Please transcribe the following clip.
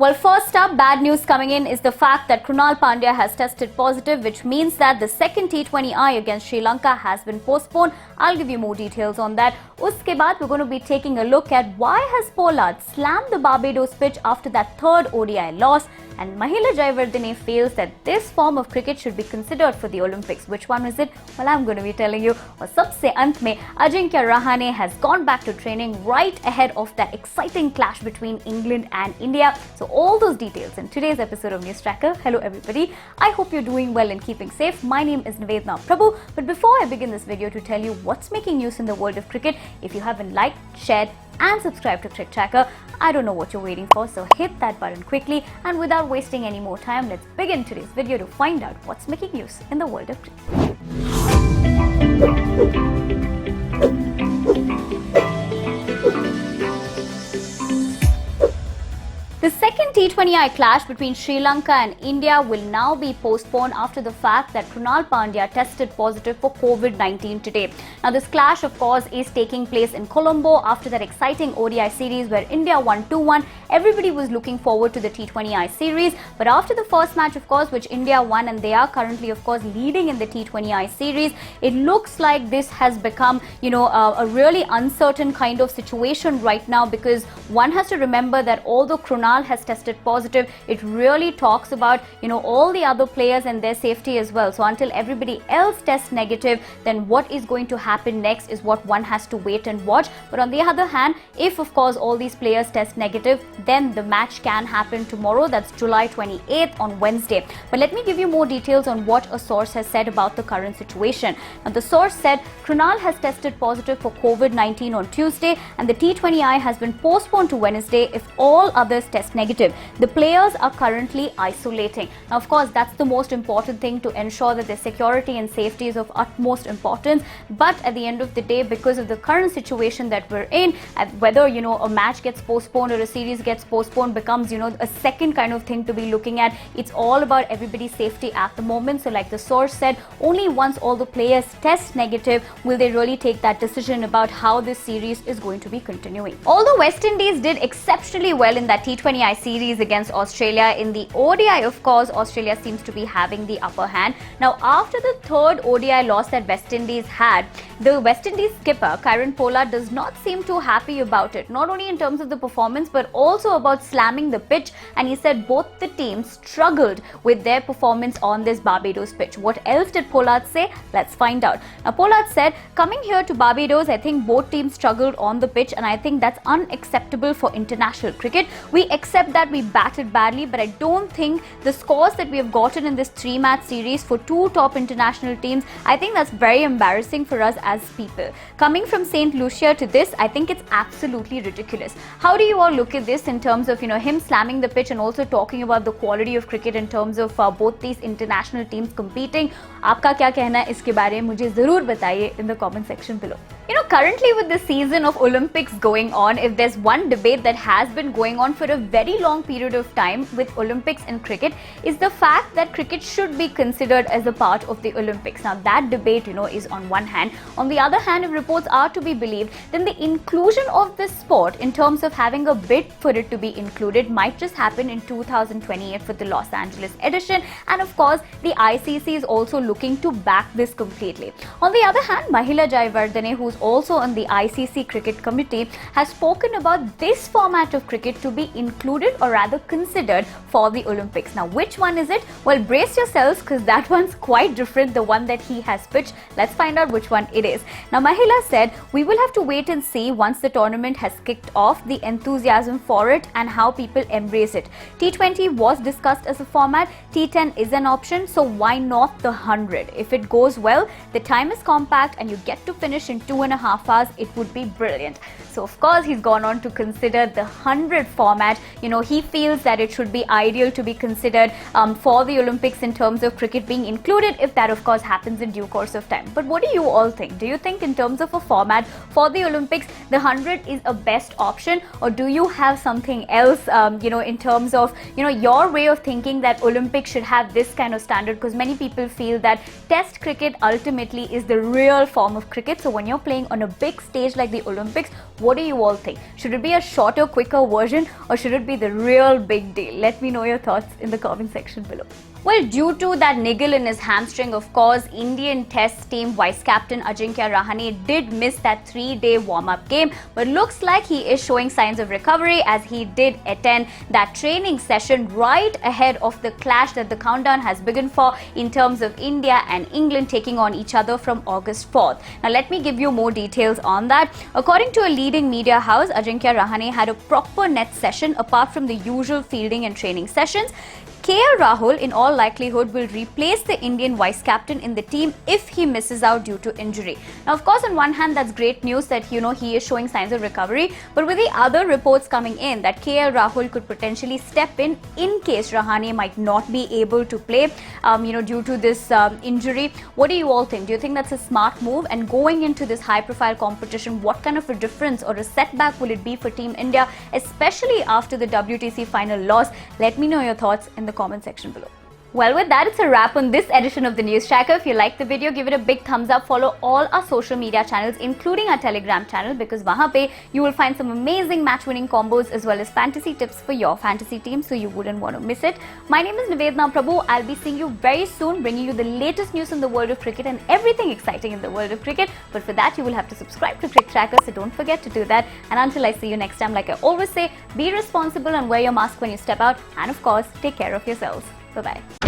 Well, first up, bad news coming in is the fact that Krunal Pandya has tested positive, which means that the second T20I against Sri Lanka has been postponed. I'll give you more details on that. Uske baad, we're going to be taking a look at why has Pollard slammed the Barbados pitch after that third ODI loss, and Mahela Jayawardene feels that this form of cricket should be considered for the Olympics. Which one is it? Well, I'm going to be telling you. और सबसे अंत में Ajinkya Rahane has gone back to training right ahead of that exciting clash between England and India. So all those details in today's episode of News Tracker. Hello everybody. I hope you're doing well and keeping safe. My name is Nivedna Prabhu. But before I begin this video to tell you what's making news in the world of cricket, if you haven't liked, shared and subscribed to Cricket Tracker, I don't know what you're waiting for, so hit that button quickly. And without wasting any more time, let's begin today's video to find out what's making news in the world of cricket. The second T20I clash between Sri Lanka and India will now be postponed after the fact that Krunal Pandya tested positive for COVID-19 today. Now, this clash, of course, is taking place in Colombo after that exciting ODI series where India won 2-1. Everybody was looking forward to the T20I series, but after the first match, of course, which India won, and they are currently, of course, leading in the T20I series, it looks like this has become, a really uncertain kind of situation right now, because one has to remember that although Krunal has tested positive, it really talks about all the other players and their safety as well. So until everybody else tests negative, then what is going to happen next is what one has to wait and watch. But on the other hand, if of course all these players test negative, then the match can happen tomorrow. That's July 28th on Wednesday. But let me give you more details on what a source has said about the current situation. Now, the source said Krunal has tested positive for COVID-19 on Tuesday, and the T20I has been postponed to Wednesday if all others test negative. The players are currently isolating. Now, of course, that's the most important thing, to ensure that their security and safety is of utmost importance. But at the end of the day, because of the current situation that we're in, whether a match gets postponed or a series gets postponed becomes a second kind of thing to be looking at. It's all about everybody's safety at the moment. So like the source said, only once all the players test negative will they really take that decision about how this series is going to be continuing. Although West Indies did exceptionally well in that T20I series against Australia, in the ODI, of course, Australia seems to be having the upper hand. Now, after the third ODI loss that West Indies had, the West Indies skipper, Kieron Pollard, does not seem too happy about it, not only in terms of the performance, but also about slamming the pitch. And he said both the teams struggled with their performance on this Barbados pitch. What else did Pollard say? Let's find out. Now, Pollard said, coming here to Barbados, I think both teams struggled on the pitch, and I think that's unacceptable for international cricket. We accept that we batted badly, but I don't think the scores that we have gotten in this 3-match series for two top international teams, I think that's very embarrassing for us as people. Coming from St. Lucia to this, I think it's absolutely ridiculous. How do you all look at this in terms of him slamming the pitch and also talking about the quality of cricket in terms of both these international teams competing? आपका क्या कहना है इसके बारे में मुझे जरूर बताइए in the comment section below. Currently with the season of Olympics going on, if there's one debate that has been going on for a very long period of time with Olympics and cricket, is the fact that cricket should be considered as a part of the Olympics. Now, that debate, is on one hand. On the other hand, if reports are to be believed, then the inclusion of this sport in terms of having a bid for it to be included might just happen in 2028 for the Los Angeles edition. And of course, the ICC is also looking to back this completely. On the other hand, Mahela Jayawardene, who's also on the ICC cricket committee, has spoken about this format of cricket to be included, or rather considered, for the Olympics. Now, which one is it? Well, brace yourselves, because that one's quite different, the one that he has pitched. Let's find out which one it is. Now, Mahela said, we will have to wait and see once the tournament has kicked off, the enthusiasm for it and how people embrace it. T20 was discussed as a format, T10 is an option, so why not the 100? If it goes well, the time is compact and you get to finish in 2.5 hours, it would be brilliant. So of course, he's gone on to consider the 100 format. He feels that it should be ideal to be considered for the Olympics in terms of cricket being included, if that of course happens in due course of time. But what do you all think? Do you think in terms of a format for the Olympics, the 100 is a best option, or do you have something else, in terms of, your way of thinking that Olympics should have this kind of standard? Because many people feel that Test cricket ultimately is the real form of cricket. So when you're playing playing on a big stage like the Olympics. What do you all think? Should it be a shorter, quicker version, or should it be the real big deal? Let me know your thoughts in the comment section below. Well, due to that niggle in his hamstring, of course, Indian Test team vice-captain Ajinkya Rahane did miss that 3-day warm-up game, but looks like he is showing signs of recovery as he did attend that training session right ahead of the clash that the countdown has begun for in terms of India and England taking on each other from August 4th. Now, let me give you more details on that. According to a leading media house, Ajinkya Rahane had a proper net session apart from the usual fielding and training sessions. KL Rahul, in all likelihood, will replace the Indian vice-captain in the team if he misses out due to injury. Now, of course, on one hand, that's great news that, he is showing signs of recovery. But with the other reports coming in that KL Rahul could potentially step in case Rahane might not be able to play, due to this injury. What do you all think? Do you think that's a smart move? And going into this high-profile competition, what kind of a difference or a setback will it be for Team India, especially after the WTC final loss? Let me know your thoughts in the comment section below. Well, with that, it's a wrap on this edition of the News Tracker. If you liked the video, give it a big thumbs up. Follow all our social media channels, including our Telegram channel, because wahan pe you will find some amazing match-winning combos as well as fantasy tips for your fantasy team, so you wouldn't want to miss it. My name is Nivedna Prabhu. I'll be seeing you very soon, bringing you the latest news in the world of cricket and everything exciting in the world of cricket. But for that, you will have to subscribe to Cricket Tracker, so don't forget to do that. And until I see you next time, like I always say, be responsible and wear your mask when you step out. And of course, take care of yourselves. Bye-bye.